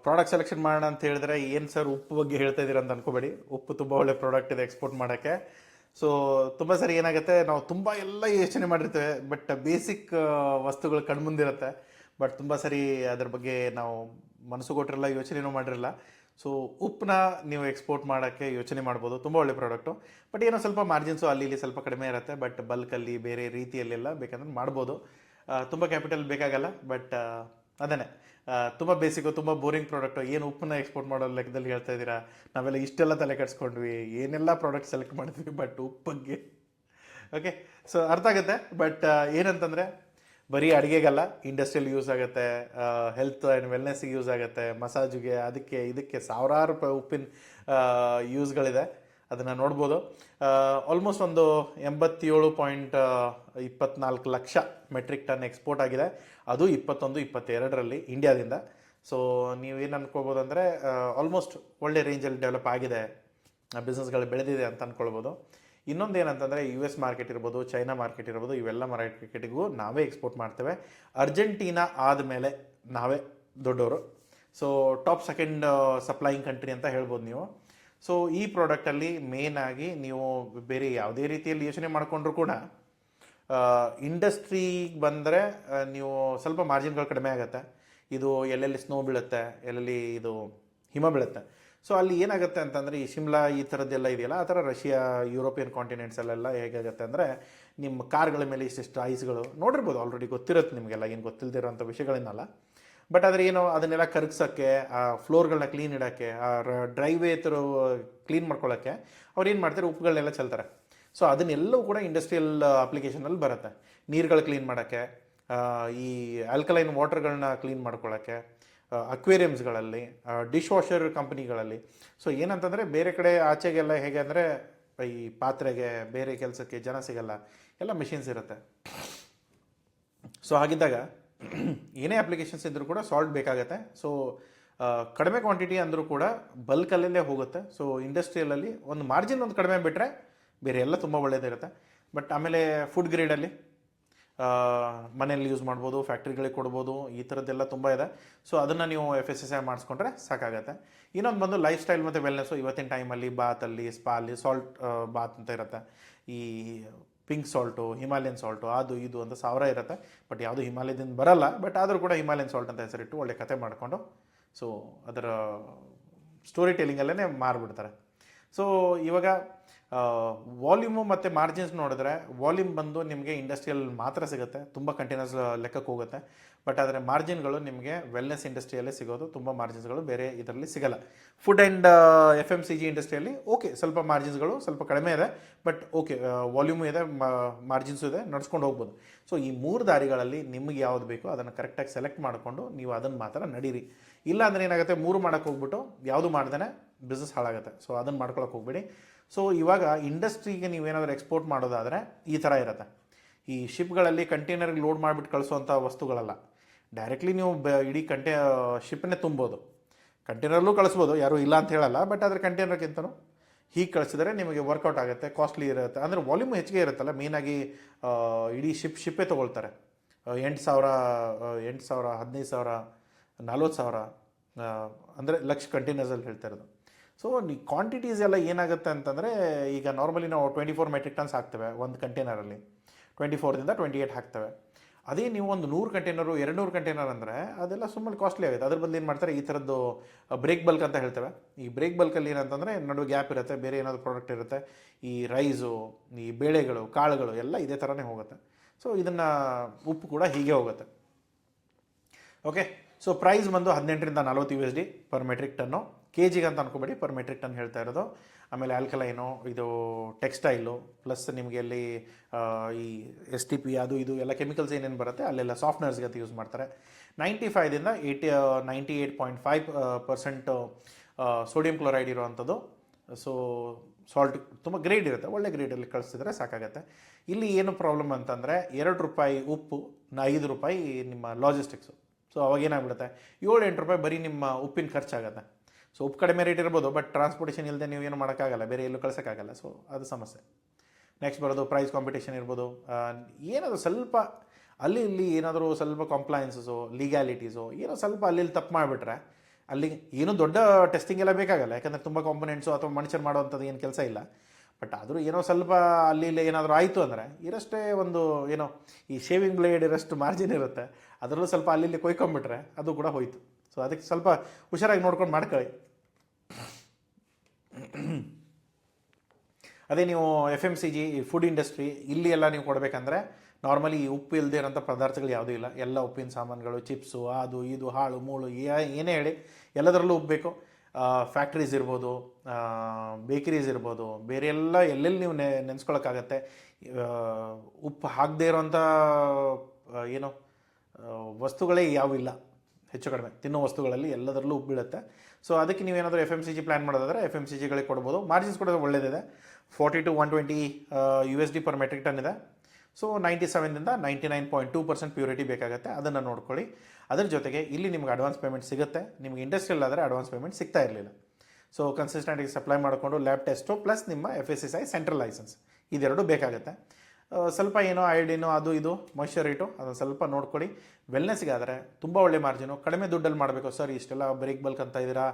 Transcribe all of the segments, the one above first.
Product selection ಮಾಡೋಣ ಅಂತ ಹೇಳಿದ್ರೆ ಏನು ಸರ್ ಉಪ್ಪು ಬಗ್ಗೆ ಹೇಳ್ತಾ ಇದ್ದೀರಾ ಅಂತ ಅನ್ಕೋಬೇಡಿ. ಉಪ್ಪು ತುಂಬ ಒಳ್ಳೆ ಪ್ರಾಡಕ್ಟ್ ಇದೆ ಎಕ್ಸ್ಪೋರ್ಟ್ ಮಾಡೋಕ್ಕೆ. ಸೊ ತುಂಬ ಸರಿ ಏನಾಗುತ್ತೆ, ನಾವು ತುಂಬ ಎಲ್ಲ ಯೋಚನೆ ಮಾಡಿರ್ತೇವೆ, ಬಟ್ ಬೇಸಿಕ್ ವಸ್ತುಗಳು ಕಣ್ಮುಂದಿರುತ್ತೆ. ಬಟ್ ತುಂಬ ಸರಿ ಅದ್ರ ಬಗ್ಗೆ ನಾವು ಮನಸ್ಸು ಕೊಟ್ಟಿರಲ್ಲ, ಯೋಚನೆನೂ ಮಾಡಿರಲ್ಲ. ಸೊ ಉಪ್ಪನ್ನ ನೀವು ಎಕ್ಸ್ಪೋರ್ಟ್ ಮಾಡೋಕ್ಕೆ ಯೋಚನೆ ಮಾಡ್ಬೋದು, ತುಂಬ ಒಳ್ಳೆ ಪ್ರಾಡಕ್ಟು. ಬಟ್ ಏನೋ ಸ್ವಲ್ಪ ಮಾರ್ಜಿನ್ಸು ಅಲ್ಲಿ ಇಲ್ಲಿ ಸ್ವಲ್ಪ ಕಡಿಮೆ ಇರುತ್ತೆ, ಬಟ್ ಬಲ್ಕಲ್ಲಿ ಬೇರೆ ರೀತಿಯಲ್ಲೆಲ್ಲ ಬೇಕಂದ್ರೆ ಮಾಡ್ಬೋದು. ತುಂಬ ಕ್ಯಾಪಿಟಲ್ ಬೇಕಾಗಲ್ಲ, ಬಟ್ ಅದೇ ತುಂಬ ಬೇಸಿಕ್ಕು, ತುಂಬ ಬೋರಿಂಗ್ ಪ್ರಾಡಕ್ಟು. ಏನು ಉಪ್ಪನ್ನ ಎಕ್ಸ್ಪೋರ್ಟ್ ಮಾಡೋ ಲೆಕ್ಕದಲ್ಲಿ ಹೇಳ್ತಾ ಇದ್ದೀರಾ? ನಾವೆಲ್ಲ ಇಷ್ಟೆಲ್ಲ ತಲೆ ಕೆಡಿಸ್ಕೊಂಡ್ವಿ, ಏನೆಲ್ಲ ಪ್ರಾಡಕ್ಟ್ ಸೆಲೆಕ್ಟ್ ಮಾಡಿದ್ವಿ, ಬಟ್ ಉಪ್ಪು ಬಗ್ಗೆ ಓಕೆ. ಸೊ ಅರ್ಥ ಆಗುತ್ತೆ. ಬಟ್ ಏನಂತಂದರೆ ಬರೀ ಅಡುಗೆಗಲ್ಲ, ಇಂಡಸ್ಟ್ರಿಯಲ್ ಯೂಸ್ ಆಗುತ್ತೆ, ಹೆಲ್ತ್ ಆ್ಯಂಡ್ ವೆಲ್ನೆಸ್ಸಿಗೆ ಯೂಸ್ ಆಗುತ್ತೆ, ಮಸಾಜಿಗೆ, ಅದಕ್ಕೆ ಇದಕ್ಕೆ ಸಾವಿರಾರು ರೂಪಾಯಿ ಉಪ್ಪಿನ ಯೂಸ್ಗಳಿದೆ. ಅದನ್ನು ನೋಡ್ಬೋದು. ಆಲ್ಮೋಸ್ಟ್ ಒಂದು 87.24 ಲಕ್ಷ ಮೆಟ್ರಿಕ್ ಟನ್ ಎಕ್ಸ್ಪೋರ್ಟ್ ಆಗಿದೆ, ಅದು 21-22ರಲ್ಲಿ ಇಂಡಿಯಾದಿಂದ. ಸೊ ನೀವೇನು ಅನ್ಕೋಬೋದು ಅಂದರೆ ಆಲ್ಮೋಸ್ಟ್ ಒಳ್ಳೆ ರೇಂಜಲ್ಲಿ ಡೆವಲಪ್ ಆಗಿದೆ, ಬಿಸ್ನೆಸ್ಗಳು ಬೆಳೆದಿದೆ ಅಂತ ಅಂದ್ಕೊಳ್ಬೋದು. ಇನ್ನೊಂದು ಏನಂತಂದರೆ US ಮಾರ್ಕೆಟ್ ಇರ್ಬೋದು, ಚೈನಾ ಮಾರ್ಕೆಟ್ ಇರ್ಬೋದು, ಇವೆಲ್ಲ ಮಾರ್ಕೆಟಿಗೂ ನಾವೇ ಎಕ್ಸ್ಪೋರ್ಟ್ ಮಾಡ್ತೇವೆ. ಅರ್ಜೆಂಟೀನಾ ಆದಮೇಲೆ ನಾವೇ ದೊಡ್ಡವರು. So top second supplying country ಅಂತ ಹೇಳ್ಬೋದು ನೀವು. ಸೊ ಈ ಪ್ರಾಡಕ್ಟಲ್ಲಿ ಮೇನಾಗಿ ನೀವು ಬೇರೆ ಯಾವುದೇ ರೀತಿಯಲ್ಲಿ ಯೋಚನೆ ಮಾಡಿಕೊಂಡ್ರೂ ಕೂಡ ಇಂಡಸ್ಟ್ರಿಗೆ ಬಂದರೆ ನೀವು ಸ್ವಲ್ಪ ಮಾರ್ಜಿನ್ಗಳು ಕಡಿಮೆ ಆಗುತ್ತೆ. ಇದು ಎಲ್ಲೆಲ್ಲಿ ಸ್ನೋ ಬೀಳುತ್ತೆ, ಎಲ್ಲೆಲ್ಲಿ ಇದು ಹಿಮ ಬೀಳುತ್ತೆ. ಸೊ ಅಲ್ಲಿ ಏನಾಗುತ್ತೆ ಅಂತಂದರೆ ಈ ಶಿಮ್ಲಾ ಈ ಥರದ್ದೆಲ್ಲ ಇದೆಯಲ್ಲ, ಆ ಥರ ರಷ್ಯಾ, ಯುರೋಪಿಯನ್ ಕಾಂಟಿನೆಂಟ್ಸಲ್ಲೆಲ್ಲ ಹೇಗಾಗುತ್ತೆ ಅಂದರೆ ನಿಮ್ಮ ಕಾರ್ಗಳ ಮೇಲೆ ಇಷ್ಟಿಷ್ಟು ಐಸ್ಗಳು ನೋಡಿರ್ಬೋದು, ಆಲ್ರೆಡಿ ಗೊತ್ತಿರುತ್ತೆ ನಿಮಗೆಲ್ಲ, ಏನು ಗೊತ್ತಿಲ್ಲದಿರೋಂಥ ವಿಷಯಗಳನ್ನಲ್ಲ. ಬಟ್ ಆದರೆ ಏನು ಅದನ್ನೆಲ್ಲ ಕರಗಿಸೋಕ್ಕೆ, ಆ ಫ್ಲೋರ್ಗಳನ್ನ ಕ್ಲೀನ್ ಇಡೋಕ್ಕೆ, ಆ ಡ್ರೈವೇ ಥರ ಕ್ಲೀನ್ ಮಾಡ್ಕೊಳ್ಳೋಕ್ಕೆ ಅವ್ರು ಏನು ಮಾಡ್ತಾರೆ, ಉಪ್ಪುಗಳನ್ನೆಲ್ಲ ಚೆಲ್ತಾರೆ. ಸೊ ಅದನ್ನೆಲ್ಲವೂ ಕೂಡ ಇಂಡಸ್ಟ್ರಿಯಲ್ ಅಪ್ಲಿಕೇಶನಲ್ಲಿ ಬರುತ್ತೆ. ನೀರುಗಳು ಕ್ಲೀನ್ ಮಾಡೋಕ್ಕೆ, ಈ ಆಲ್ಕಲೈನ್ ವಾಟರ್ಗಳನ್ನ ಕ್ಲೀನ್ ಮಾಡ್ಕೊಳ್ಳೋಕ್ಕೆ, ಅಕ್ವೇರಿಯಮ್ಸ್ಗಳಲ್ಲಿ, ಡಿಶ್ ವಾಷರ್ ಕಂಪ್ನಿಗಳಲ್ಲಿ. ಸೊ ಏನಂತಂದರೆ ಬೇರೆ ಕಡೆ ಆಚೆಗೆಲ್ಲ ಹೇಗೆ ಅಂದರೆ ಈ ಪಾತ್ರೆಗೆ ಬೇರೆ ಕೆಲಸಕ್ಕೆ ಜನ ಸಿಗಲ್ಲ, ಎಲ್ಲ ಮಿಷಿನ್ಸ್ ಇರುತ್ತೆ. ಸೊ ಹಾಗಿದ್ದಾಗ ಏನೇ ಅಪ್ಲಿಕೇಶನ್ಸ್ ಇದ್ದರೂ ಕೂಡ ಸಾಲ್ಟ್ ಬೇಕಾಗುತ್ತೆ. ಸೊ ಕಡಿಮೆ ಕ್ವಾಂಟಿಟಿ ಅಂದರೂ ಕೂಡ ಬಲ್ಕಲ್ಲೇ ಹೋಗುತ್ತೆ. ಸೊ ಇಂಡಸ್ಟ್ರಿಯಲಲ್ಲಿ ಒಂದು ಮಾರ್ಜಿನ್ ಒಂದು ಕಡಿಮೆ ಬಿಟ್ಟರೆ ಬೇರೆ ಎಲ್ಲ ತುಂಬ ಒಳ್ಳೆಯದಿರುತ್ತೆ. ಬಟ್ ಆಮೇಲೆ ಫುಡ್ ಗ್ರೇಡಲ್ಲಿ ಮನೆಯಲ್ಲಿ ಯೂಸ್ ಮಾಡ್ಬೋದು, ಫ್ಯಾಕ್ಟ್ರಿಗಳಿಗೆ ಕೊಡ್ಬೋದು, ಈ ಥರದ್ದೆಲ್ಲ ತುಂಬ ಇದೆ. ಸೊ ಅದನ್ನು ನೀವು FSSAI ಮಾಡಿಸ್ಕೊಂಡ್ರೆ ಸಾಕಾಗತ್ತೆ. ಇನ್ನೊಂದು ಬಂದು ಲೈಫ್ ಸ್ಟೈಲ್ ಮತ್ತು ವೆಲ್ನೆಸ್ಸು. ಇವತ್ತಿನ ಟೈಮಲ್ಲಿ ಬಾತಲ್ಲಿ, ಸ್ಪಾಲಿ ಸಾಲ್ಟ್ ಬಾತ್ ಅಂತ ಇರುತ್ತೆ, ಈ ಪಿಂಕ್ ಸಾಲ್ಟು, ಹಿಮಾಲಯನ್ ಸಾಲ್ಟು, ಅದು ಇದು ಅಂತ ಸಾವಿರ ಇರುತ್ತೆ. ಬಟ್ ಯಾವುದು ಹಿಮಾಲಯದಿಂದ ಬರಲ್ಲ, ಬಟ್ ಆದರೂ ಕೂಡ ಹಿಮಾಲಯನ್ ಸಾಲ್ಟ್ ಅಂತ ಹೆಸರಿಟ್ಟು ಒಳ್ಳೆ ಕತೆ ಮಾಡಿಕೊಂಡು ಸೊ ಅದರ ಸ್ಟೋರಿ ಟೆಲ್ಲಿಂಗಲ್ಲೇ ಮಾರಿಬಿಡ್ತಾರೆ. ಸೊ ಇವಾಗ ವಾಲ್ಯೂಮು ಮತ್ತು ಮಾರ್ಜಿನ್ಸ್ ನೋಡಿದ್ರೆ, ವಾಲ್ಯೂಮ್ ಬಂದು ನಿಮಗೆ ಇಂಡಸ್ಟ್ರಿಯಲ್ ಮಾತ್ರ ಸಿಗುತ್ತೆ, ತುಂಬ ಕಂಟೈನರ್ಸ್ ಲೆಕ್ಕಕ್ಕೆ ಹೋಗುತ್ತೆ. ಬಟ್ ಆದರೆ ಮಾರ್ಜಿನ್ಗಳು ನಿಮಗೆ ವೆಲ್ನೆಸ್ ಇಂಡಸ್ಟ್ರಿಯಲ್ಲೇ ಸಿಗೋದು, ತುಂಬ ಮಾರ್ಜಿನ್ಸ್ಗಳು ಬೇರೆ ಇದರಲ್ಲಿ ಸಿಗಲ್ಲ. ಫುಡ್ ಆ್ಯಂಡ್ FMCG ಇಂಡಸ್ಟ್ರಿಯಲ್ಲಿ ಓಕೆ, ಸ್ವಲ್ಪ ಮಾರ್ಜಿನ್ಸ್ಗಳು ಸ್ವಲ್ಪ ಕಡಿಮೆ ಇದೆ, ಬಟ್ ಓಕೆ ವಾಲ್ಯೂಮು ಇದೆ, ಮಾರ್ಜಿನ್ಸು ಇದೆ, ನಡ್ಸ್ಕೊಂಡು ಹೋಗ್ಬೋದು. ಸೊ ಈ 3 ದಾರಿಗಳಲ್ಲಿ ನಿಮಗೆ ಯಾವುದು ಬೇಕೋ ಅದನ್ನು ಕರೆಕ್ಟಾಗಿ ಸೆಲೆಕ್ಟ್ ಮಾಡಿಕೊಂಡು ನೀವು ಅದನ್ನು ಮಾತ್ರ ನಡೀರಿ. ಇಲ್ಲ ಅಂದರೆ ಏನಾಗುತ್ತೆ, 3 ಮಾಡೋಕ್ಕೆ ಹೋಗ್ಬಿಟ್ಟು ಯಾವುದು ಮಾಡ್ದೇ ಬಿಸ್ನೆಸ್ ಹಾಳಾಗುತ್ತೆ. ಸೊ ಅದನ್ನು ಮಾಡ್ಕೊಳಕ್ಕೆ ಹೋಗ್ಬೇಡಿ. ಸೊ ಇವಾಗ ಇಂಡಸ್ಟ್ರಿಗೆ ನೀವೇನಾದರೂ ಎಕ್ಸ್ಪೋರ್ಟ್ ಮಾಡೋದಾದರೆ ಈ ಥರ ಇರುತ್ತೆ. ಈ ಶಿಪ್ಗಳಲ್ಲಿ ಕಂಟೈನರ್ಗೆ ಲೋಡ್ ಮಾಡಿಬಿಟ್ಟು ಕಳಿಸೋವಂಥ ವಸ್ತುಗಳಲ್ಲ, ಡೈರೆಕ್ಟ್ಲಿ ನೀವು ಇಡೀ ಶಿಪ್ಪನ್ನೇ ತುಂಬೋದು. ಕಂಟೈನರ್ಲ್ಲೂ ಕಳಿಸ್ಬೋದು, ಯಾರೂ ಇಲ್ಲ ಅಂತ ಹೇಳಲ್ಲ. ಬಟ್ ಆದರೆ ಕಂಟೈನರ್ಗಿಂತನೂ ಹೀಗೆ ಕಳಿಸಿದರೆ ನಿಮಗೆ ವರ್ಕೌಟ್ ಆಗುತ್ತೆ, ಕಾಸ್ಟ್ಲಿ ಇರುತ್ತೆ. ಅಂದರೆ ವಾಲ್ಯೂಮ್ ಹೆಚ್ಚಿಗೆ ಇರುತ್ತಲ್ಲ, ಮೇಯ್ನಾಗಿ ಇಡೀ ಶಿಪ್ಪೇ ತೊಗೊಳ್ತಾರೆ. 8,000, 8,000, 15,000, 40,000 ಅಂದರೆ ಲಕ್ಷ ಕಂಟೈನರ್ಸಲ್ಲಿ ಹೇಳ್ತಾ ಇರೋದು. ಸೊ ಕ್ವಾಂಟಿಟೀಸ್ ಎಲ್ಲ ಏನಾಗುತ್ತೆ ಅಂತಂದರೆ, ಈಗ ನಾರ್ಮಲಿ ನಾವು 24 ಮೆಟ್ರಿಕ್ ಟನ್ಸ್ ಹಾಕ್ತೇವೆ ಒಂದು ಕಂಟೈನರಲ್ಲಿ, 24ದಿಂದ 28 ಹಾಕ್ತೇವೆ. ಅದೇ ನೀವು ಒಂದು 100 ಕಂಟೈನರು, 200 ಕಂಟೈನರ್ ಅಂದರೆ ಅದೆಲ್ಲ ಸುಮ್ಮನೆ ಕಾಸ್ಟ್ಲಿ ಆಗುತ್ತೆ. ಅದ್ರ ಬದಲು ಏನು ಮಾಡ್ತಾರೆ, ಈ ಥರದ್ದು ಬ್ರೇಕ್ ಬಲ್ಕ್ ಅಂತ ಹೇಳ್ತೇವೆ. ಈ ಬ್ರೇಕ್ ಬಲ್ಕಲ್ಲಿ ಏನಂತಂದರೆ ನಡುವೆ ಗ್ಯಾಪ್ ಇರುತ್ತೆ, ಬೇರೆ ಏನಾದರೂ ಪ್ರಾಡಕ್ಟ್ ಇರುತ್ತೆ, ಈ ರೈಸು, ಈ ಬೇಳೆಗಳು, ಕಾಳುಗಳು ಎಲ್ಲ ಇದೇ ಥರನೇ ಹೋಗುತ್ತೆ. ಸೊ ಇದನ್ನು ಉಪ್ಪು ಕೂಡ ಹೀಗೆ ಹೋಗುತ್ತೆ. ಓಕೆ. ಸೊ ಪ್ರೈಸ್ ಬಂದು 18ರಿಂದ 40 USD ಪರ್ ಮೆಟ್ರಿಕ್ ಟನ್ನು. KGಗೆ ಅಂತ ಅನ್ಕೋಬೇಡಿ, ಪರ್ ಮೆಟ್ರಿಕ್ ಟನ್ ಹೇಳ್ತಾ ಇರೋದು. ಆಮೇಲೆ ಆಲ್ಕಲೈನು, ಇದು ಟೆಕ್ಸ್ಟೈಲು, ಪ್ಲಸ್ ನಿಮಗೆ ಅಲ್ಲಿ ಈ STP ಅದು ಇದು ಎಲ್ಲ ಕೆಮಿಕಲ್ಸ್ ಏನೇನು ಬರುತ್ತೆ ಅಲ್ಲೆಲ್ಲ ಸಾಫ್ಟ್ನರ್ಸ್ಗೆ ಅಂತ ಯೂಸ್ ಮಾಡ್ತಾರೆ. 95ದಿಂದ 98.5% ಸೋಡಿಯಂ ಕ್ಲೋರೈಡ್ ಇರುವಂಥದ್ದು. ಸೊ ಸಾಲ್ಟ್ ತುಂಬ ಗ್ರೇಡ್ ಇರುತ್ತೆ, ಒಳ್ಳೆ ಗ್ರೇಡಲ್ಲಿ ಕಳಿಸಿದ್ರೆ ಸಾಕಾಗತ್ತೆ. ಇಲ್ಲಿ ಏನು ಪ್ರಾಬ್ಲಮ್ ಅಂತಂದರೆ, ₹2 ಉಪ್ಪು, ₹5 ನಿಮ್ಮ ಲಾಜಿಸ್ಟಿಕ್ಸು. ಸೊ ಅವಾಗೇನಾಗ್ಬಿಡುತ್ತೆ, ₹7-8 ಬರೀ ನಿಮ್ಮ ಉಪ್ಪಿನ ಖರ್ಚಾಗುತ್ತೆ. ಸೊ ಉಪ್ಪು ಕಡಿಮೆ ರೇಟ್ ಇರ್ಬೋದು, ಬಟ್ ಟ್ರಾನ್ಸ್ಪೋರ್ಟೇಷನ್ ಇಲ್ಲದೆ ನೀವು ಏನು ಮಾಡೋಕ್ಕಾಗಲ್ಲ, ಬೇರೆ ಎಲ್ಲೂ ಕಳ್ಸೋಕ್ಕಾಗಲ್ಲ. ಸೊ ಅದು ಸಮಸ್ಯೆ. ನೆಕ್ಸ್ಟ್ ಬರೋದು ಪ್ರೈಸ್ ಕಾಂಪಿಟೇಷನ್ ಇರ್ಬೋದು. ಏನಾದರೂ ಸ್ವಲ್ಪ ಅಲ್ಲಿ ಇಲ್ಲಿ ಏನಾದರೂ ಸ್ವಲ್ಪ ಕಾಂಪ್ಲೈನ್ಸು, ಲೀಗ್ಯಾಲಿಟೀಸು ಏನೋ ಸ್ವಲ್ಪ ಅಲ್ಲಿ ತಪ್ಪು ಮಾಡಿಬಿಟ್ರೆ ಅಲ್ಲಿ ಏನೂ ದೊಡ್ಡ ಟೆಸ್ಟಿಂಗ್ ಎಲ್ಲ ಬೇಕಾಗಲ್ಲ, ಯಾಕಂದರೆ ತುಂಬ ಕಾಂಪೊನೆಂಟ್ಸು ಅಥವಾ ಮನುಷ್ಯರು ಮಾಡೋವಂಥದ್ದು ಏನು ಕೆಲಸ ಇಲ್ಲ. ಬಟ್ ಆದರೂ ಏನೋ ಸ್ವಲ್ಪ ಅಲ್ಲಿ ಇಲ್ಲಿ ಏನಾದರೂ ಆಯಿತು ಅಂದರೆ ಇರಷ್ಟೇ ಒಂದು ಏನೋ ಈ ಶೇವಿಂಗ್ ಬ್ಲೇಡ್ ಇರೋಷ್ಟು ಮಾರ್ಜಿನ್ ಇರುತ್ತೆ, ಅದರಲ್ಲೂ ಸ್ವಲ್ಪ ಅಲ್ಲಿ ಇಲ್ಲಿ ಕೊಯ್ಕೊಂಬಿಟ್ರೆ ಅದು ಕೂಡ ಹೋಯ್ತು. ಸೊ ಅದಕ್ಕೆ ಸ್ವಲ್ಪ ಹುಷಾರಾಗಿ ನೋಡ್ಕೊಂಡು ಮಾಡ್ಕೊಳ್ಳಿ. ಅದೇ ನೀವು FMCG ಫುಡ್ ಇಂಡಸ್ಟ್ರಿ ಇಲ್ಲಿ ಎಲ್ಲ ನೀವು ಕೊಡಬೇಕಂದ್ರೆ ನಾರ್ಮಲಿ ಉಪ್ಪು ಇಲ್ಲದೆ ಇರೋಂಥ ಪದಾರ್ಥಗಳು ಯಾವುದೂ ಇಲ್ಲ. ಎಲ್ಲ ಉಪ್ಪಿನ ಸಾಮಾನುಗಳು, ಚಿಪ್ಸು, ಅದು ಇದು ಹಾಳು ಮೂಳು ಏನೇ ಹೇಳಿ ಎಲ್ಲದರಲ್ಲೂ ಉಪ್ಪು ಬೇಕು. ಫ್ಯಾಕ್ಟ್ರೀಸ್ ಇರ್ಬೋದು, ಬೇಕರೀಸ್ ಇರ್ಬೋದು, ಬೇರೆ ಎಲ್ಲ ಎಲ್ಲೆಲ್ಲಿ ನೀವು ನೆನೆಸ್ಕೊಳಕ್ಕಾಗತ್ತೆ. ಉಪ್ಪು ಹಾಕದೇ ಇರೋಂಥ ಏನೋ ವಸ್ತುಗಳೇ ಯಾವಿಲ್ಲ, ಹೆಚ್ಚು ಕಡಿಮೆ ತಿನ್ನೋ ವಸ್ತುಗಳಲ್ಲಿ ಎಲ್ಲದರಲ್ಲೂ ಉಪ್ಪು ಬೀಳುತ್ತೆ. ಸೊ ಅದಕ್ಕೆ ನೀವೇನಾದರೂ FMCG ಪ್ಲ್ಯಾನ್ ಮಾಡೋದಾದರೆ FMCGಗಳಿಗೆ ಕೊಡ್ಬೋದು. ಮಾರ್ಜಿನ್ಸ್ ಕೂಡ ಒಳ್ಳೆಯದಿದೆ, 40 to 120 USD per metric ton ಇದೆ. ಸೊ 97ದಿಂದ 99.2% ಪ್ಯೂರಿಟಿ ಬೇಕಾಗುತ್ತೆ, ಅದನ್ನು ನೋಡ್ಕೊಳ್ಳಿ. ಅದರ ಜೊತೆಗೆ ಇಲ್ಲಿ ನಿಮ್ಗೆ ಅಡ್ವಾನ್ಸ್ ಪೇಮೆಂಟ್ ಸಿಗುತ್ತೆ. ನಿಮ್ಗೆ ಇಂಡಸ್ಟ್ರಿಯಲ್ ಆದರೆ ಅಡ್ವಾನ್ಸ್ ಪೇಮೆಂಟ್ ಸಿಗ್ತಾ ಇರಲಿಲ್ಲ. ಸೊ ಕನ್ಸಿಸ್ಟೆಂಟಾಗಿ ಸಪ್ಲೈ ಮಾಡಿಕೊಂಡು ಲ್ಯಾಬ್ ಟೆಸ್ಟು ಪ್ಲಸ್ ನಿಮ್ಮ FSSAI ಸೆಂಟ್ರಲ್ ಲೈಸೆನ್ಸ್ ಇದೆರಡು ಬೇಕಾಗುತ್ತೆ. ಸ್ವಲ್ಪ ಏನೋ ಐಡಿನೋ ಅದು ಇದು ಮಾಯ್ಶ್ಚರ್ ರೇಟು ಅದನ್ನು ಸ್ವಲ್ಪ ನೋಡ್ಕೊಳ್ಳಿ. ವೆಲ್ನೆಸ್ಗಾದರೆ ತುಂಬ ಒಳ್ಳೆ ಮಾರ್ಜಿನು, ಕಡಿಮೆ ದುಡ್ಡಲ್ಲಿ ಮಾಡಬೇಕು ಸರ್, ಇಷ್ಟೆಲ್ಲ ಬ್ರೇಕ್ ಬಲ್ಕ್ ಅಂತ ಇದ್ದೀರಾ,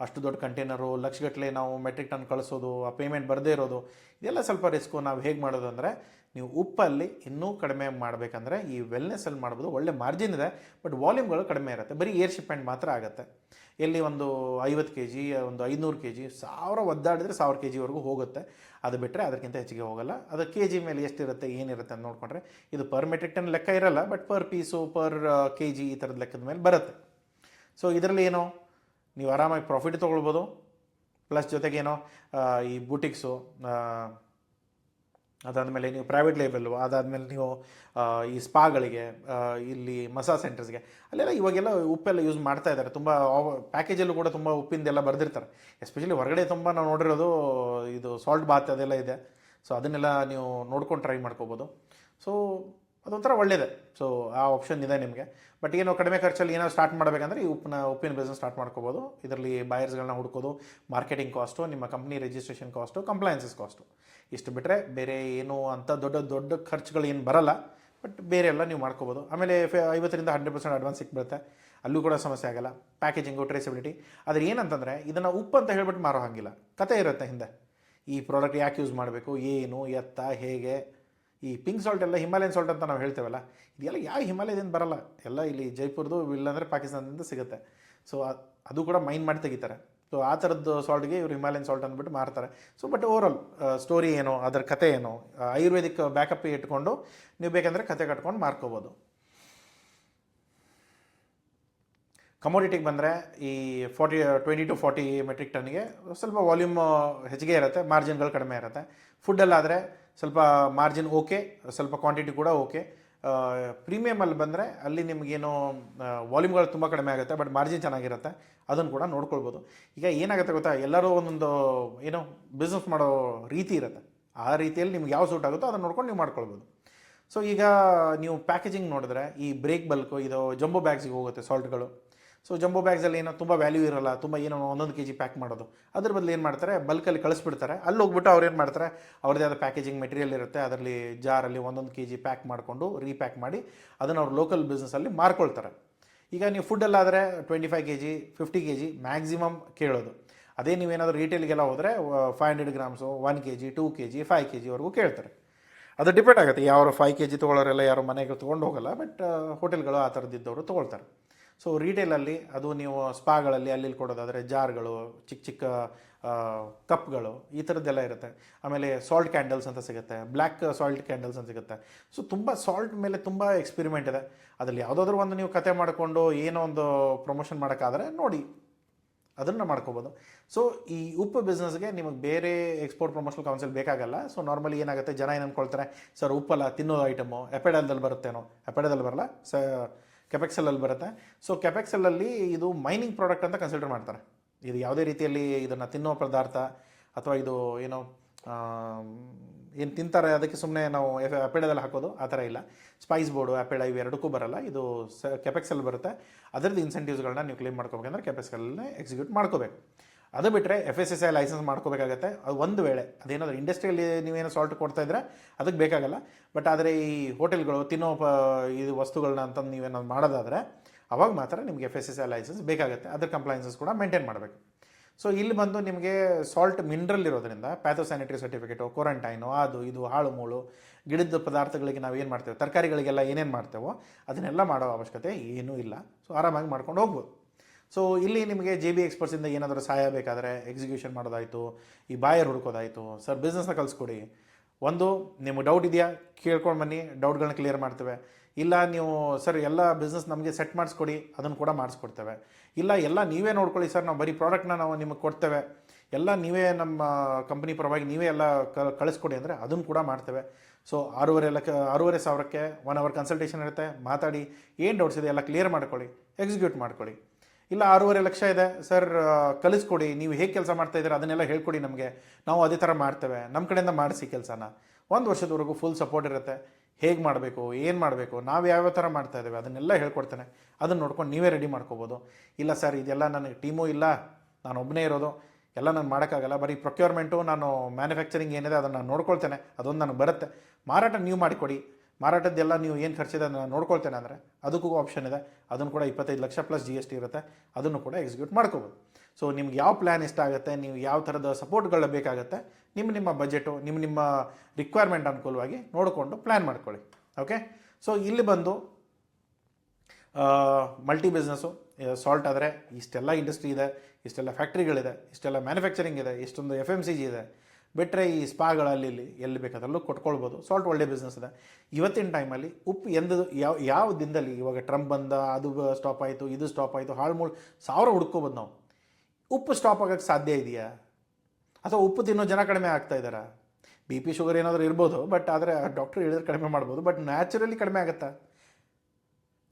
ಅಷ್ಟು ದೊಡ್ಡ ಕಂಟೈನರು ಲಕ್ಷಗಟ್ಟಲೆ ನಾವು ಮೆಟ್ರಿಕ್ ಟನ್ ಕಳಿಸೋದು, ಆ ಪೇಮೆಂಟ್ ಬರದೇ ಇರೋದು, ಇದೆಲ್ಲ ಸ್ವಲ್ಪ ರಿಸ್ಕು. ನಾವು ಹೇಗೆ ಮಾಡೋದು ಅಂದರೆ ನೀವು ಉಪ್ಪಲ್ಲಿ ಇನ್ನೂ ಕಡಿಮೆ ಮಾಡಬೇಕಂದ್ರೆ ಈ ವೆಲ್ನೆಸ್ಸಲ್ಲಿ ಮಾಡ್ಬೋದು. ಒಳ್ಳೆ ಮಾರ್ಜಿನ್ ಇದೆ, ಬಟ್ ವಾಲ್ಯೂಮ್ಗಳು ಕಡಿಮೆ ಇರುತ್ತೆ. ಬರೀ ಏರ್ ಶಿಪ್ಮೆಂಟ್ ಮಾತ್ರ ಆಗುತ್ತೆ. ಎಲ್ಲಿ ಒಂದು 50 kg, ಒಂದು 500 kg, 1000 ಒದ್ದಾಡಿದ್ರೆ 1000 kgವರೆಗೂ ಹೋಗುತ್ತೆ. ಅದು ಬಿಟ್ಟರೆ ಅದಕ್ಕಿಂತ ಹೆಚ್ಚಿಗೆ ಹೋಗಲ್ಲ. ಅದು kg ಮೇಲೆ ಎಷ್ಟಿರುತ್ತೆ ಏನಿರುತ್ತೆ ಅಂತ ನೋಡಿಕೊಂಡ್ರೆ ಇದು ಪರ್ ಮೆಟ್ರಿಕ್ ಟನ್ ಲೆಕ್ಕ ಇರಲ್ಲ, but per piece per kg ಈ ಥರದ ಲೆಕ್ಕದ ಮೇಲೆ ಬರುತ್ತೆ. ಸೊ ಇದರಲ್ಲಿ ಏನೋ ನೀವು ಆರಾಮಾಗಿ ಪ್ರಾಫಿಟ್ ತೊಗೊಳ್ಬೋದು. ಪ್ಲಸ್ ಜೊತೆಗೇನೋ ಈ ಬೂಟಿಕ್ಸು, ಅದಾದಮೇಲೆ ನೀವು ಪ್ರೈವೇಟ್ ಲೇಬಲ್ಲು, ಅದಾದಮೇಲೆ ನೀವು ಈ ಸ್ಪಾಗಳಿಗೆ, ಇಲ್ಲಿ ಮಸಾಜ್ ಸೆಂಟರ್ಸ್ಗೆ ಅಲ್ಲೆಲ್ಲ ಇವಾಗೆಲ್ಲ ಉಪ್ಪೆಲ್ಲ ಯೂಸ್ ಮಾಡ್ತಾ ಇದ್ದಾರೆ. ತುಂಬ ಪ್ಯಾಕೇಜಲ್ಲೂ ಕೂಡ ತುಂಬ ಉಪ್ಪಿಂದೆಲ್ಲ ಬರೆದಿರ್ತಾರೆ. ಎಸ್ಪೆಷಲಿ ಹೊರಗಡೆ ತುಂಬ ನಾವು ನೋಡಿರೋದು ಇದು ಸಾಲ್ಟ್ ಬಾತ್ ಅದೆಲ್ಲ ಇದೆ. ಸೊ ಅದನ್ನೆಲ್ಲ ನೀವು ನೋಡ್ಕೊಂಡು ಟ್ರೈ ಮಾಡ್ಕೋಬೋದು. ಸೊ ಅದೊಂಥರ ಒಳ್ಳೆಯದೇ. ಸೊ ಆ ಆಪ್ಷನ್ ಇದೆ ನಿಮಗೆ. ಬಟ್ ಏನೋ ಕಡಿಮೆ ಖರ್ಚಲ್ಲಿ ಏನೋ ಸ್ಟಾರ್ಟ್ ಮಾಡಬೇಕಂದ್ರೆ ಈ ಉಪ್ಪಿನ ಬಿಸ್ನೆಸ್ ಸ್ಟಾರ್ಟ್ ಮಾಡ್ಕೋಬೋದು. ಇದರಲ್ಲಿ ಬಾಯರ್ಸ್ಗಳನ್ನ ಹುಡ್ಕೋದು, ಮಾರ್ಕೆಟಿಂಗ್ ಕಾಸ್ಟು, ನಿಮ್ಮ company registration cost, compliances cost, ಇಷ್ಟು ಬಿಟ್ಟರೆ ಬೇರೆ ಏನು ಅಂತ ದೊಡ್ಡ ಖರ್ಚುಗಳು ಏನು ಬರಲ್ಲ. ಬಟ್ ಬೇರೆ ಎಲ್ಲ ನೀವು ಮಾಡ್ಕೋಬೋದು. ಆಮೇಲೆ 50ರಿಂದ 100% ಅಡ್ವಾನ್ಸ್ ಸಿಕ್ಬಿಡುತ್ತೆ, ಅಲ್ಲೂ ಕೂಡ ಸಮಸ್ಯೆ ಆಗೋಲ್ಲ. Packaging, traceability. ಆದರೆ ಏನಂತಂದರೆ ಇದನ್ನು ಉಪ್ಪು ಅಂತ ಹೇಳ್ಬಿಟ್ಟು ಮಾರೋ ಹಾಗಿಲ್ಲ, ಕತೆ ಇರುತ್ತೆ ಹಿಂದೆ. ಈ ಪ್ರಾಡಕ್ಟ್ ಯಾಕೆ ಯೂಸ್ ಮಾಡಬೇಕು, ಏನು ಎತ್ತ ಹೇಗೆ. ಈ ಪಿಂಕ್ ಸಾಲ್ಟ್ ಎಲ್ಲ ಹಿಮಾಲಯನ್ ಸಾಲ್ಟ್ ಅಂತ ನಾವು ಹೇಳ್ತೇವಲ್ಲ, ಇದೆಲ್ಲ ಯಾವ ಹಿಮಾಲಯದಿಂದ ಬರಲ್ಲ, ಎಲ್ಲ ಇಲ್ಲಿ ಜೈಪುರದು ಇಲ್ಲಾಂದರೆ ಪಾಕಿಸ್ತಾನದಿಂದ ಸಿಗುತ್ತೆ. ಸೊ ಅದು ಕೂಡ ಮೈನ್ ಮಾಡಿ ತೆಗಿತಾರೆ. ಸೊ ಆ ಥರದ್ದು ಸಾಲ್ಟ್ಗೆ ಇವರು ಹಿಮಾಲಯನ್ ಸಾಲ್ಟ್ ಅಂದ್ಬಿಟ್ಟು ಮಾರ್ತಾರೆ. ಸೊ ಬಟ್ ಓವರಾಲ್ ಸ್ಟೋರಿ ಏನೋ, ಅದರ ಕತೆ ಏನೋ, ಆಯುರ್ವೇದಿಕ್ ಬ್ಯಾಕಪ್ ಇಟ್ಕೊಂಡು ನೀವು ಬೇಕಂದರೆ ಕತೆ ಕಟ್ಕೊಂಡು ಮಾರ್ಕೋಬೋದು. ಕಮೋಡಿಟಿಗೆ ಬಂದರೆ ಈ 20 to 40 ಮೆಟ್ರಿಕ್ ಟನ್ಗೆ ಸ್ವಲ್ಪ ವಾಲ್ಯೂಮ್ ಹೆಚ್ಚಿಗೆ ಇರುತ್ತೆ, ಮಾರ್ಜಿನ್ಗಳು ಕಡಿಮೆ ಇರುತ್ತೆ. ಫುಡ್ಡಲ್ಲಾದರೆ ಸ್ವಲ್ಪ ಮಾರ್ಜಿನ್ ಓಕೆ, ಸ್ವಲ್ಪ ಕ್ವಾಂಟಿಟಿ ಕೂಡ ಓಕೆ. ಪ್ರೀಮಿಯಮಲ್ಲಿ ಬಂದರೆ ಅಲ್ಲಿ ನಿಮಗೇನೋ ವಾಲ್ಯೂಮ್ಗಳು ತುಂಬ ಕಡಿಮೆ ಆಗುತ್ತೆ, ಬಟ್ ಮಾರ್ಜಿನ್ ಚೆನ್ನಾಗಿರುತ್ತೆ, ಅದನ್ನು ಕೂಡ ನೋಡ್ಕೊಳ್ಬೋದು. ಈಗ ಏನಾಗುತ್ತೆ ಗೊತ್ತಾ, ಎಲ್ಲರೂ ಒಂದೊಂದು ಏನೋ ಬಿಸ್ನೆಸ್ ಮಾಡೋ ರೀತಿ ಇರುತ್ತೆ. ಆ ರೀತಿಯಲ್ಲಿ ನಿಮ್ಗೆ ಯಾವ ಸೂಟ್ ಆಗುತ್ತೋ ಅದನ್ನು ನೋಡ್ಕೊಂಡು ನೀವು ಮಾಡ್ಕೊಳ್ಬೋದು. ಸೊ ಈಗ ನೀವು ಪ್ಯಾಕೇಜಿಂಗ್ ನೋಡಿದ್ರೆ ಈ ಬ್ರೇಕ್ ಬಲ್ಕು ಇದು ಜಂಬೋ ಬ್ಯಾಗ್ಸಿಗೆ ಹೋಗುತ್ತೆ ಸಾಲ್ಟ್ಗಳು. ಸೊ ಜಂಬೋ ಬ್ಯಾಗ್ಸಲ್ಲಿ ಏನೋ ತುಂಬ ವ್ಯಾಲ್ಯೂ ಇರೋಲ್ಲ, ತುಂಬ ಏನೋ 1 kg ಪ್ಯಾಕ್ ಮಾಡೋದು. ಅದ್ರ ಬದಲು ಏನು ಮಾಡ್ತಾರೆ, ಬಲ್ಕಲ್ಲಿ ಕಳಿಸ್ಬಿಡ್ತಾರೆ. ಅಲ್ಲಿ ಹೋಗ್ಬಿಟ್ಟು ಅವ್ರು ಏನು ಮಾಡ್ತಾರೆ, ಅವ್ರದ್ದೇ ಆದ ಪ್ಯಾಕೇಜಿಂಗ್ ಮೆಟೀರಿಯಲ್ ಇರುತ್ತೆ, ಅದರಲ್ಲಿ ಜಾರಲ್ಲಿ 1 kg ಪ್ಯಾಕ್ ಮಾಡಿಕೊಂಡು ರೀಪ್ಯಾಕ್ ಮಾಡಿ ಅದನ್ನು ಅವ್ರು ಲೋಕಲ್ ಬಿಸ್ನೆಸ್ಸಲ್ಲಿ ಮಾರ್ಕೊಳ್ತಾರೆ. ಈಗ ನೀವು ಫುಡ್ಡಲ್ಲಾದರೆ 25 kg 50 kg ಮ್ಯಾಕ್ಸಿಮಮ್ ಕೇಳೋದು. ಅದೇ ನೀವೇನಾದರೂ ರೀಟೇಲ್ಗೆಲ್ಲ ಹೋದರೆ 500 ಗ್ರಾಮ್ಸು, 1 kg 2 kg 5 kgವರೆಗೂ ಕೇಳ್ತಾರೆ. ಅದು ಡಿಪೆಂಡ್ ಆಗುತ್ತೆ, ಯಾರು 5 kg ತೊಗೊಳ್ಳೋರೆಲ್ಲ ಯಾರು ಮನೆಗೆ ತೊಗೊಂಡು ಹೋಗಲ್ಲ, ಬಟ್ ಹೋಟೆಲ್ಗಳು ಆ ಥರದ್ದಿದ್ದವರು ತೊಗೊಳ್ತಾರೆ. ಸೊ ರಿಟೇಲಲ್ಲಿ ಅದು ನೀವು ಸ್ಪಾಗಳಲ್ಲಿ ಅಲ್ಲಿ ಕೊಡೋದಾದರೆ ಜಾರ್ಗಳು, ಚಿಕ್ಕ ಕಪ್ಗಳು, ಈ ಥರದ್ದೆಲ್ಲ ಇರುತ್ತೆ. ಆಮೇಲೆ ಸಾಲ್ಟ್ ಕ್ಯಾಂಡಲ್ಸ್ ಅಂತ ಸಿಗುತ್ತೆ, ಬ್ಲ್ಯಾಕ್ ಸಾಲ್ಟ್ ಕ್ಯಾಂಡಲ್ಸ್ ಅಂತ ಸಿಗುತ್ತೆ. ಸೊ ತುಂಬ ಸಾಲ್ಟ್ ಮೇಲೆ ತುಂಬ ಎಕ್ಸ್ಪೆರಿಮೆಂಟ್ ಇದೆ. ಅದರಲ್ಲಿ ಯಾವುದಾದ್ರೂ ಒಂದು ನೀವು ಕತೆ ಮಾಡಿಕೊಂಡು ಏನೋ ಒಂದು ಪ್ರಮೋಷನ್ ಮಾಡೋಕ್ಕಾದರೆ ನೋಡಿ ಅದನ್ನು ಮಾಡ್ಕೋಬೋದು. ಸೊ ಈ ಉಪ್ಪು ಬಿಸ್ನೆಸ್ಗೆ ನಿಮಗೆ ಬೇರೆ ಎಕ್ಸ್ಪೋರ್ಟ್ ಪ್ರಮೋಷನಲ್ ಕೌನ್ಸಿಲ್ ಬೇಕಾಗಲ್ಲ. ಸೊ ನಾರ್ಮಲಿ ಏನಾಗುತ್ತೆ, ಜನ ಏನು ಅಂದ್ಕೊಳ್ತಾರೆ, ಸರ್ ಉಪ್ಪಲ್ಲ ತಿನ್ನೋ ಐಟಮು, ಎಪೆಡಲ್ದಲ್ಲಿ ಬರುತ್ತೇನೋ, ಎಪೆಡದಲ್ಲಿ ಬರಲ್ಲ, ಕೆಪೆಕ್ಸೆಲ್ಲಲ್ಲಿ ಬರುತ್ತೆ. ಸೊ ಕೆಪೆಕ್ಸೆಲ್ಲಲ್ಲಿ ಇದು ಮೈನಿಂಗ್ ಪ್ರಾಡಕ್ಟ್ ಅಂತ ಕನ್ಸಿಡರ್ ಮಾಡ್ತಾರೆ. ಇದು ಯಾವುದೇ ರೀತಿಯಲ್ಲಿ ಇದನ್ನು ತಿನ್ನೋ ಪದಾರ್ಥ ಅಥವಾ ಇದು ಏನೋ ಏನು ತಿಂತಾರೆ ಅದಕ್ಕೆ ಸುಮ್ಮನೆ ನಾವು ಅಪೆಡದಲ್ಲಿ ಹಾಕೋದು ಆ ಥರ ಇಲ್ಲ. ಸ್ಪೈಸ್ ಬೋರ್ಡು, ಅಪೆಡ ಇವೆರಡಕ್ಕೂ ಬರಲ್ಲ, ಇದು ಕೆಪೆಕ್ಸಲ್ಲಿ ಬರುತ್ತೆ. ಅದರದ್ದು ಇನ್ಸೆಂಟಿವ್ಸ್ಗಳನ್ನ ನೀವು ಕ್ಲೇಮ್ ಮಾಡ್ಕೋಬೇಕಂದ್ರೆ ಕೆಪೆಕ್ಸಲ್ಲೇ ಎಕ್ಸಿಕ್ಯೂಟ್ ಮಾಡ್ಕೋಬೇಕು. ಅದು ಬಿಟ್ಟರೆ FSSAI ಲೈಸೆನ್ಸ್ ಮಾಡ್ಕೋಬೇಕಾಗತ್ತೆ. ಅದು ಒಂದು ವೇಳೆ ಅದೇನಾದರೂ ಇಂಡಸ್ಟ್ರಿಯಲ್ಲಿ ನೀವೇನೋ ಸಾಲ್ಟ್ ಕೊಡ್ತಾ ಇದ್ದರೆ ಅದಕ್ಕೆ ಬೇಕಾಗಲ್ಲ. ಬಟ್ ಆದರೆ ಈ ಹೋಟೆಲ್ಗಳು ತಿನ್ನೋ ಇದು ವಸ್ತುಗಳನ್ನ ಅಂತಂದು ನೀವೇನಾದ್ರು ಮಾಡೋದಾದರೆ ಅವಾಗ ಮಾತ್ರ ನಿಮಗೆ FSSAI ಲೈಸೆನ್ಸ್ ಬೇಕಾಗುತ್ತೆ. ಅದರ ಕಂಪ್ಲೈನ್ಸಸ್ ಕೂಡ ಮೇಂಟೈನ್ ಮಾಡಬೇಕು. ಸೊ ಇಲ್ಲಿ ಬಂದು ನಿಮಗೆ ಸಾಲ್ಟ್ ಮಿನರಲ್ ಇರೋದ್ರಿಂದ ಪ್ಯಾಥೋಸ್ಯಾನಿಟರಿ ಸರ್ಟಿಫಿಕೇಟು, ಕ್ವಾರಂಟೈನು, ಅದು ಇದು ಹಾಳು ಮೂಳು ಗಿಡದ ಪದಾರ್ಥಗಳಿಗೆ ನಾವು ಏನು ಮಾಡ್ತೇವೆ, ತರಕಾರಿಗಳಿಗೆಲ್ಲ ಏನೇನು ಮಾಡ್ತೇವೋ ಅದನ್ನೆಲ್ಲ ಮಾಡೋ ಅವಶ್ಯಕತೆ ಏನೂ ಇಲ್ಲ. ಸೊ ಆರಾಮಾಗಿ ಮಾಡ್ಕೊಂಡು ಹೋಗ್ಬೋದು. ಸೊ ಇಲ್ಲಿ ನಿಮಗೆ JB ಎಕ್ಸ್ಪರ್ಟ್ಸಿಂದ ಏನಾದರೂ ಸಹಾಯ ಬೇಕಾದರೆ ಎಕ್ಸಿಕ್ಯೂಷನ್ ಮಾಡೋದಾಯಿತು, ಈ ಬಾಯರ್ ಹುಡ್ಕೋದಾಯಿತು, ಸರ್ ಬಿಸ್ನೆಸ್ನ ಕಲಿಸ್ಕೊಡಿ. ಒಂದು ನಿಮಗೆ ಡೌಟ್ ಇದೆಯಾ ಕೇಳ್ಕೊಂಡು ಬನ್ನಿ, ಡೌಟ್ಗಳನ್ನ ಕ್ಲಿಯರ್ ಮಾಡ್ತೇವೆ. ಇಲ್ಲ ನೀವು ಸರ್ ಎಲ್ಲ ಬಿಸ್ನೆಸ್ ನಮಗೆ ಸೆಟ್ ಮಾಡಿಸ್ಕೊಡಿ, ಅದನ್ನು ಕೂಡ ಮಾಡಿಸ್ಕೊಡ್ತೇವೆ. ಇಲ್ಲ ಎಲ್ಲ ನೀವೇ ನೋಡ್ಕೊಳ್ಳಿ ಸರ್, ನಾವು ಬರೀ ಪ್ರಾಡಕ್ಟ್ನ ನಾವು ನಿಮಗೆ ಕೊಡ್ತೇವೆ, ಎಲ್ಲ ನೀವೇ ನಮ್ಮ ಕಂಪ್ನಿ ಪರವಾಗಿ ನೀವೇ ಎಲ್ಲ ಕಳಿಸ್ಕೊಡಿ ಅಂದರೆ ಅದನ್ನು ಕೂಡ ಮಾಡ್ತೇವೆ. ಸೊ 6,500ಕ್ಕೆ 1 ಅವರ್ ಕನ್ಸಲ್ಟೇಷನ್ ಇರುತ್ತೆ. ಮಾತಾಡಿ ಏನು ಡೌಟ್ಸ್ ಇದೆ ಎಲ್ಲ ಕ್ಲಿಯರ್ ಮಾಡ್ಕೊಳ್ಳಿ, ಎಕ್ಸಿಕ್ಯೂಟ್ ಮಾಡ್ಕೊಳ್ಳಿ. ಇಲ್ಲ 6.5 ಲಕ್ಷ ಇದೆ ಸರ್, ಕಲಿಸ್ಕೊಡಿ, ನೀವು ಹೇಗೆ ಕೆಲಸ ಮಾಡ್ತಾಯಿದ್ದೀರ ಅದನ್ನೆಲ್ಲ ಹೇಳ್ಕೊಡಿ ನಮಗೆ, ನಾವು ಅದೇ ಥರ ಮಾಡ್ತೇವೆ, ನಮ್ಮ ಕಡೆಯಿಂದ ಮಾಡಿಸಿ ಕೆಲಸನ. 1 ವರ್ಷದವರೆಗೂ ಫುಲ್ ಸಪೋರ್ಟ್ ಇರುತ್ತೆ. ಹೇಗೆ ಮಾಡಬೇಕು, ಏನು ಮಾಡಬೇಕು, ನಾವು ಯಾವ್ಯಾವ ಥರ ಮಾಡ್ತಾಯಿದ್ದೇವೆ ಅದನ್ನೆಲ್ಲ ಹೇಳ್ಕೊಡ್ತೇನೆ. ಅದನ್ನು ನೋಡ್ಕೊಂಡು ನೀವೇ ರೆಡಿ ಮಾಡ್ಕೋಬೋದು. ಇಲ್ಲ ಸರ್ ಇದೆಲ್ಲ ನನಗೆ ಟೀಮೂ ಇಲ್ಲ, ನಾನು ಒಬ್ಬನೇ ಇರೋದು, ಎಲ್ಲ ನಾನು ಮಾಡೋಕ್ಕಾಗಲ್ಲ, ಬರೀ ಪ್ರೊಕ್ಯೂರ್ಮೆಂಟು ನಾನು ಮ್ಯಾನುಫ್ಯಾಕ್ಚರಿಂಗ್ ಏನಿದೆ ಅದನ್ನು ನಾನು ನೋಡ್ಕೊಳ್ತೇನೆ, ಅದೊಂದು ನನಗೆ ಬರುತ್ತೆ, ಮಾರಾಟ ನೀವು ಮಾಡಿಕೊಡಿ, ಮಾರಾಟದ್ದೆಲ್ಲ ನೀವು ಏನು ಖರ್ಚಿದೆ ನಾನು ನೋಡ್ಕೊಳ್ತೇನೆ ಅಂದರೆ ಅದಕ್ಕೂ ಆಪ್ಷನ್ ಇದೆ. ಅದನ್ನು ಕೂಡ 25 ಲಕ್ಷ ಪ್ಲಸ್ GST ಇರುತ್ತೆ, ಅದನ್ನು ಕೂಡ ಎಕ್ಸಿಕ್ಯೂಟ್ ಮಾಡ್ಕೋಬೋದು. ಸೊ ನಿಮ್ಗೆ ಯಾವ ಪ್ಲ್ಯಾನ್ ಇಷ್ಟ ಆಗುತ್ತೆ, ನೀವು ಯಾವ ಥರದ ಸಪೋರ್ಟ್ಗಳು ಬೇಕಾಗುತ್ತೆ, ನಿಮ್ಮ ಬಜೆಟು ನಿಮ್ಮ ರಿಕ್ವೈರ್ಮೆಂಟ್ ಅನುಕೂಲವಾಗಿ ನೋಡಿಕೊಂಡು ಪ್ಲ್ಯಾನ್ ಮಾಡ್ಕೊಳ್ಳಿ. ಓಕೆ. ಸೊ ಇಲ್ಲಿ ಬಂದು ಮಲ್ಟಿ ಬಿಸ್ನೆಸ್ಸು ಸಾಲ್ಟ್ ಆದರೆ ಇಷ್ಟೆಲ್ಲ ಇಂಡಸ್ಟ್ರಿ ಇದೆ, ಇಷ್ಟೆಲ್ಲ ಫ್ಯಾಕ್ಟ್ರಿಗಳಿದೆ, ಇಷ್ಟೆಲ್ಲ ಮ್ಯಾನುಫ್ಯಾಕ್ಚರಿಂಗ್ ಇದೆ, ಇಷ್ಟೊಂದು FMCG ಇದೆ. ಬಿಟ್ಟರೆ ಈ ಸ್ಪಾಗಳಲ್ಲಿ ಎಲ್ಲಿ ಬೇಕಾದ್ರಲ್ಲೂ ಕೊಟ್ಕೊಳ್ಬೋದು. ಸಾಲ್ಟ್ ಒಳ್ಳೆ ಬಿಸ್ನೆಸ್ ಇದೆ. ಇವತ್ತಿನ ಟೈಮಲ್ಲಿ ಉಪ್ಪು ಯಾವ ದಿನದಲ್ಲಿ, ಇವಾಗ ಟ್ರಂಪ್ ಬಂದ, ಅದು ಸ್ಟಾಪ್ ಆಯಿತು, ಇದು ಸ್ಟಾಪ್ ಆಯಿತು, ಹಾಳು 1000 ಹುಡ್ಕೋಬೋದು ನಾವು. ಉಪ್ಪು ಸ್ಟಾಪ್ ಆಗೋಕ್ಕೆ ಸಾಧ್ಯ ಇದೆಯಾ? ಅಥವಾ ಉಪ್ಪು ತಿನ್ನೋ ಜನ ಕಡಿಮೆ ಆಗ್ತಾ ಇದ್ದಾರಾ? BP ಶುಗರ್ ಏನಾದರೂ ಇರ್ಬೋದು, ಬಟ್ ಆದರೆ ಡಾಕ್ಟ್ರು ಹೇಳಿದ್ರೆ ಕಡಿಮೆ ಮಾಡ್ಬೋದು. ಬಟ್ ನ್ಯಾಚುರಲಿ ಕಡಿಮೆ ಆಗುತ್ತಾ?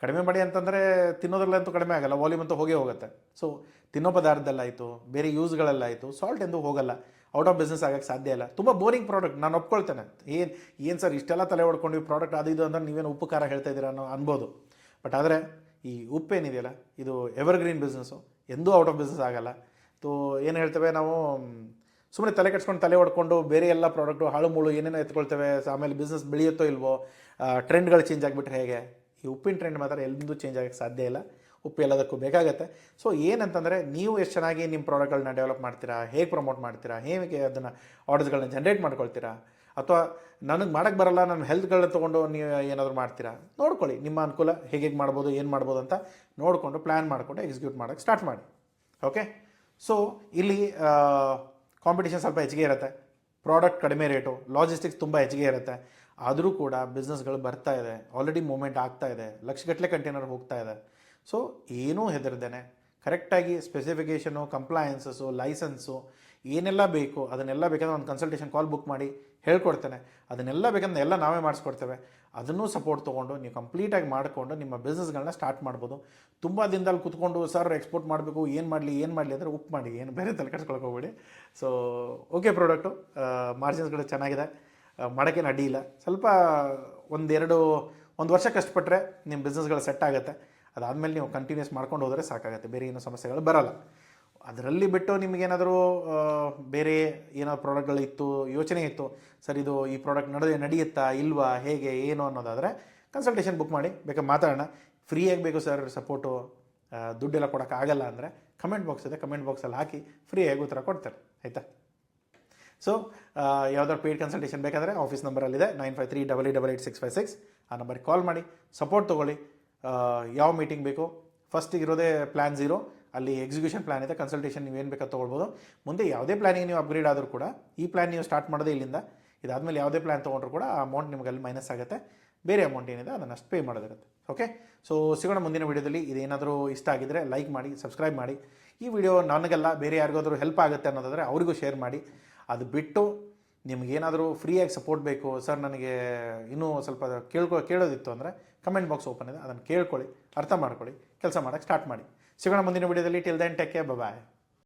ಕಡಿಮೆ ಮಾಡಿ ಅಂತಂದರೆ ತಿನ್ನೋದ್ರಲ್ಲಂತೂ ಕಡಿಮೆ ಆಗಲ್ಲ, ವಾಲ್ಯೂಮ್ ಅಂತೂ ಹೋಗೇ ಹೋಗುತ್ತೆ. ಸೊ ತಿನ್ನೋ ಪದಾರ್ಥದಲ್ಲಾಯಿತು, ಬೇರೆ ಯೂಸ್ಗಳಲ್ಲಾಯಿತು, ಸಾಲ್ಟ್ ಎಂದು ಹೋಗಲ್ಲ, ಔಟ್ ಆಫ್ ಬಿಸ್ನೆಸ್ ಆಗೋಕ್ಕೆ ಸಾಧ್ಯ ಇಲ್ಲ. ತುಂಬ ಬೋರಿಂಗ್ ಪ್ರಾಡಕ್ಟ್, ನಾನು ಒಪ್ಕೊಳ್ತೇನೆ. ಏನು ಸರ್ ಇಷ್ಟೆಲ್ಲ ತಲೆ ಹೊಡ್ಕೊಂಡು ಪ್ರಾಡಕ್ಟ್ ಅದು ಇದು ಅಂದ್ರೆ ನೀವೇನು ಉಪ್ಪು ಖಾರ ಹೇಳ್ತಾ ಇದ್ದೀರಾ ಅನ್ಬೋದು. ಬಟ್ ಆದರೆ ಈ ಉಪ್ಪೇನಿದೆಯಲ್ಲ, ಇದು ಎವರ್ಗ್ರೀನ್ ಬಿಸ್ನೆಸ್ಸು, ಎಂದೂ ಔಟ್ ಆಫ್ ಬಿಸ್ನೆಸ್ ಆಗಲ್ಲ. ತೋ ಏನು ಹೇಳ್ತೇವೆ ನಾವು, ಸುಮ್ಮನೆ ತಲೆ ಕೆಡ್ಸ್ಕೊಂಡು ತಲೆ ಹೊಡ್ಕೊಂಡು ಬೇರೆ ಎಲ್ಲ ಪ್ರಾಡಕ್ಟು ಹಾಳು ಮೂಳು ಏನೇನೋ ಎತ್ಕೊಳ್ತೇವೆ, ಆಮೇಲೆ ಬಿಸ್ನೆಸ್ ಬೆಳೆಯುತ್ತೋ ಇಲ್ವೋ, ಟ್ರೆಂಡ್ಗಳು ಚೇಂಜ್ ಆಗಿಬಿಟ್ರೆ ಹೇಗೆ? ಈ ಉಪ್ಪಿನ ಟ್ರೆಂಡ್ ಮಾತ್ರ ಎಲ್ಲೂ ಚೇಂಜ್ ಆಗೋಕ್ಕೆ ಸಾಧ್ಯ ಇಲ್ಲ. ಉಪ್ಪು ಎಲ್ಲದಕ್ಕೂ ಬೇಕಾಗತ್ತೆ. ಸೊ ಏನಂತಂದರೆ ನೀವು ಎಷ್ಟು ಚೆನ್ನಾಗಿ ನಿಮ್ಮ ಪ್ರಾಡಕ್ಟ್ಗಳನ್ನ ಡೆವಲಪ್ ಮಾಡ್ತೀರಾ, ಹೇಗೆ ಪ್ರಮೋಟ್ ಮಾಡ್ತೀರಾ, ಹೇಗೆ ಅದನ್ನು ಆರ್ಡರ್ಸ್ಗಳನ್ನ ಜನ್ರೇಟ್ ಮಾಡ್ಕೊಳ್ತೀರಾ, ಅಥವಾ ನನಗೆ ಮಾಡೋಕ್ಕೆ ಬರಲ್ಲ ನನ್ನ ಹೆಲ್ತ್ಗಳನ್ನ ತೊಗೊಂಡು ನೀವು ಏನಾದರೂ ಮಾಡ್ತೀರಾ, ನೋಡ್ಕೊಳ್ಳಿ. ನಿಮ್ಮ ಅನುಕೂಲ ಹೇಗೆ ಮಾಡ್ಬೋದು, ಏನು ಮಾಡ್ಬೋದು ಅಂತ ನೋಡಿಕೊಂಡು ಪ್ಲ್ಯಾನ್ ಮಾಡಿಕೊಂಡು ಎಕ್ಸಿಕ್ಯೂಟ್ ಮಾಡೋಕ್ಕೆ ಸ್ಟಾರ್ಟ್ ಮಾಡಿ. ಓಕೆ. ಸೊ ಇಲ್ಲಿ ಕಾಂಪಿಟೇಷನ್ ಸ್ವಲ್ಪ ಹೆಚ್ಚಿಗೆ ಇರುತ್ತೆ, ಪ್ರಾಡಕ್ಟ್ ಕಡಿಮೆ ರೇಟು, ಲಾಜಿಸ್ಟಿಕ್ಸ್ ತುಂಬ ಹೆಚ್ಚಿಗೆ ಇರುತ್ತೆ. ಆದರೂ ಕೂಡ ಬಿಸ್ನೆಸ್ಗಳು ಬರ್ತಾ ಇದೆ, ಆಲ್ರೆಡಿ ಮೂವ್ಮೆಂಟ್ ಆಗ್ತಾ ಇದೆ, ಲಕ್ಷಗಟ್ಟಲೆ ಕಂಟೈನರ್ ಹೋಗ್ತಾ ಇದೆ. ಸೊ ಏನೂ ಹೆದರ್ದೇನೆ ಕರೆಕ್ಟಾಗಿ ಸ್ಪೆಸಿಫಿಕೇಷನು, ಕಂಪ್ಲಯನ್ಸಸ್ಸು, ಲೈಸೆನ್ಸು ಏನೆಲ್ಲ ಬೇಕು ಅದನ್ನೆಲ್ಲ ಬೇಕಂದ್ರೆ ಒಂದು ಕನ್ಸಲ್ಟೇಷನ್ ಕಾಲ್ ಬುಕ್ ಮಾಡಿ ಹೇಳ್ಕೊಡ್ತೇನೆ. ಅದನ್ನೆಲ್ಲ ಬೇಕಂದ್ರೆ ಎಲ್ಲ ನಾವೇ ಮಾಡಿಸ್ಕೊಡ್ತೇವೆ. ಅದನ್ನೂ ಸಪೋರ್ಟ್ ತೊಗೊಂಡು ನೀವು ಕಂಪ್ಲೀಟಾಗಿ ಮಾಡಿಕೊಂಡು ನಿಮ್ಮ ಬಿಸ್ನೆಸ್ಗಳನ್ನ ಸ್ಟಾರ್ಟ್ ಮಾಡ್ಬೋದು. ತುಂಬ ದಿನದಲ್ಲಿ ಕೂತ್ಕೊಂಡು ಸರ್ ಎಕ್ಸ್ಪೋರ್ಟ್ ಮಾಡಬೇಕು, ಏನು ಮಾಡಲಿ ಅಂದರೆ ಉಪ್ಪು ಮಾಡಿ, ಏನು ಬೇರೆ ತಲೆ ಕೆಡ್ಸ್ಕೊಳಕ್ಕೆ ಹೋಗ್ಬೇಡಿ. ಸೊ ಓಕೆ, ಪ್ರಾಡಕ್ಟು ಮಾರ್ಜಿನ್ಸ್ಗಳು ಚೆನ್ನಾಗಿದೆ, ಮಾಡೋಕ್ಕೇನು ಅಡ್ಡಿ ಇಲ್ಲ. ಸ್ವಲ್ಪ ಒಂದು ವರ್ಷ ಕಷ್ಟಪಟ್ಟರೆ ನಿಮ್ಮ ಬಿಸ್ನೆಸ್ಗಳು ಸೆಟ್ ಆಗುತ್ತೆ. ಅದಾದಮೇಲೆ ನೀವು ಕಂಟಿನ್ಯೂಸ್ ಮಾಡ್ಕೊಂಡು ಹೋದರೆ ಸಾಕಾಗುತ್ತೆ, ಬೇರೆ ಏನೋ ಸಮಸ್ಯೆಗಳು ಬರೋಲ್ಲ. ಅದರಲ್ಲಿ ಬಿಟ್ಟು ನಿಮಗೇನಾದರೂ ಬೇರೆ ಏನೋ ಪ್ರಾಡಕ್ಟ್ಗಳಿತ್ತು, ಯೋಚನೆ ಇತ್ತು, ಸರ್ ಇದು ಈ ಪ್ರಾಡಕ್ಟ್ ನಡೆಯುತ್ತಾ ಇಲ್ವಾ, ಹೇಗೆ ಏನು ಅನ್ನೋದಾದರೆ ಕನ್ಸಲ್ಟೇಷನ್ ಬುಕ್ ಮಾಡಿ, ಬೇಕಾದ್ರೆ ಮಾತಾಡೋಣ. ಫ್ರೀಯಾಗಿ ಬೇಕು ಸರ್ ಸಪೋರ್ಟು, ದುಡ್ಡೆಲ್ಲ ಕೊಡೋಕ್ಕಾಗಲ್ಲ ಅಂದರೆ ಕಮೆಂಟ್ ಬಾಕ್ಸ್ ಇದೆ, ಕಮೆಂಟ್ ಬಾಕ್ಸಲ್ಲಿ ಹಾಕಿ ಫ್ರೀಯಾಗಿ ಉತ್ತರ ಕೊಡ್ತಾರೆ, ಆಯಿತಾ? ಸೊ ಯಾವ್ದಾದ್ರು ಪೇಯ್ಡ್ ಕನ್ಸಲ್ಟೇಷನ್ ಬೇಕಾದರೆ ಆಫೀಸ್ ನಂಬರಲ್ಲಿದೆ 9538888656, ಆ ನಂಬರ್ಗೆ ಕಾಲ್ ಮಾಡಿ ಸಪೋರ್ಟ್ ತೊಗೊಳ್ಳಿ. ಯಾವ ಮೀಟಿಂಗ್ ಬೇಕು, ಫಸ್ಟಿಗೆ ಇರೋದೇ ಪ್ಲ್ಯಾನ್ 0, ಅಲ್ಲಿ ಎಕ್ಸಿಕ್ಯೂಷನ್ ಪ್ಲ್ಯಾನ್ ಇದೆ, ಕನ್ಸಲ್ಟೇಷನ್ ನೀವೇನು ಬೇಕಾದ ತೊಗೊಳ್ಬೋದು. ಮುಂದೆ ಯಾವುದೇ ಪ್ಲ್ಯಾನಿಗೆ ನೀವು ಅಪ್ಗ್ರೇಡ್ ಆದರೂ ಕೂಡ ಈ ಪ್ಲ್ಯಾನ್ ನೀವು ಸ್ಟಾರ್ಟ್ ಮಾಡೋದೇ ಇಲ್ಲಿಂದ, ಇದಾದಮೇಲೆ ಯಾವುದೇ ಪ್ಲ್ಯಾನ್ ತೊಗೊಂಡ್ರು ಕೂಡ ಆ ಅಮೌಂಟ್ ನಿಮಗೆ ಅಲ್ಲಿ ಮೈನಸ್ ಆಗುತ್ತೆ, ಬೇರೆ ಅಮೌಂಟ್ ಏನಿದೆ ಅದನ್ನು ಅಷ್ಟು ಪೇ ಮಾಡೋದಿರುತ್ತೆ. ಓಕೆ. ಸೊ ಸಿಗೋಣ ಮುಂದಿನ ವೀಡಿಯೋದಲ್ಲಿ. ಇದೇನಾದರೂ ಇಷ್ಟ ಆಗಿದ್ದರೆ ಲೈಕ್ ಮಾಡಿ, ಸಬ್ಸ್ಕ್ರೈಬ್ ಮಾಡಿ. ಈ ವಿಡಿಯೋ ನನಗೆಲ್ಲ ಬೇರೆ ಯಾರಿಗಾದ್ರೂ ಹೆಲ್ಪ್ ಆಗುತ್ತೆ ಅನ್ನೋದಾದರೆ ಅವರಿಗೂ ಶೇರ್ ಮಾಡಿ. ಅದು ಬಿಟ್ಟು ನಿಮಗೇನಾದರೂ ಫ್ರೀಯಾಗಿ ಸಪೋರ್ಟ್ ಬೇಕು ಸರ್, ನನಗೆ ಇನ್ನೂ ಸ್ವಲ್ಪ ಕೇಳೋದಿತ್ತು ಅಂದರೆ ಕಮೆಂಟ್ ಬಾಕ್ಸ್ ಓಪನ್ ಇದೆ, ಅದನ್ನು ಕೇಳ್ಕೊಳ್ಳಿ, ಅರ್ಥ ಮಾಡ್ಕೊಳ್ಳಿ, ಕೆಲಸ ಮಾಡೋಕ್ಕೆ ಸ್ಟಾರ್ಟ್ ಮಾಡಿ. ಸಿಗೋಣ ಮುಂದಿನ ವೀಡಿಯೋದಲ್ಲಿ. ಟಿಲ್ ದೆನ್ ಟೇಕ್ ಕೇರ್, ಬಾಯ್.